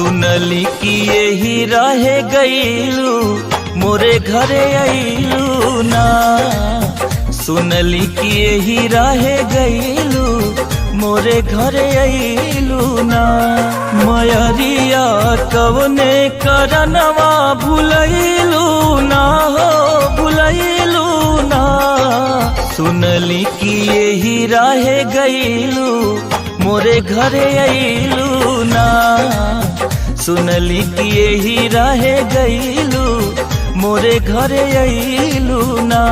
सुनली कि यही रहे गईलू मोरे घरे आईलू ना। सुनली कि यही रहे गईलू मोरे घरे आईलू ना। मयरिया कवने करनवा भुलैलू ना हो भुलैलू ना। सुनली कि यही रहे गईलू मोरे घरे आईलू ना। सुनली कि यही रहे गईलू मोरे घरे आईलू ना।